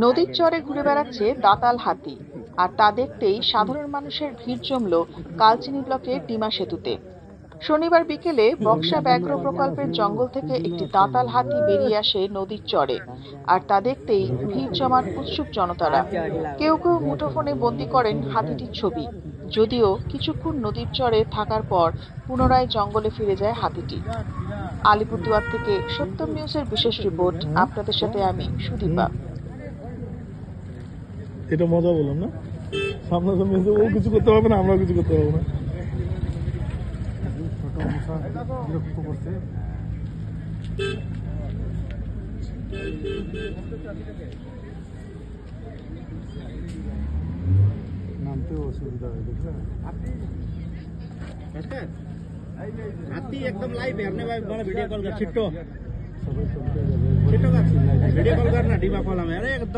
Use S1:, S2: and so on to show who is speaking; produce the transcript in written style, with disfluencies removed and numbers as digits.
S1: নদীর চরে ঘুরে বেড়াচ্ছে দাতাল হাতি, আর তা দেখতেই সাধারণ মানুষের ভিড় জমল কালচিনি ব্লকের ডিমা সেতুতে। শনিবার বিকেলে বক্সা ব্যাঘ্র প্রকল্পের জঙ্গল থেকে একটি দাতাল হাতি বেরিয়ে আসে নদীর চরে, আর তা দেখতেই ভিড় জমান উৎসুক জনতারা। কেউ কেউ মুঠোফোনে বন্দি করেন হাতিটির ছবি। যদিও কিছুক্ষণ নদীর চরে থাকার পর পুনরায় জঙ্গলে ফিরে যায় হাতিটি। আলিপুরদুয়ার থেকে সত্যম নিউজের বিশেষ রিপোর্ট, আপনাদের সাথে আমি সুদীপা।
S2: এটা মজা বললাম না, সামনাসামনি ও কিছু করতে পারবে না, আমরাও কিছু করতে পারবো না। নামতে অসুবিধা হয়, দেখলে
S3: हाथी एकदम लाइव है। हमने भाई बड़ा वीडियो कॉल कर छिट्टो छिट्टो का वीडियो कॉल करना डिबा कॉल में। अरे एकदम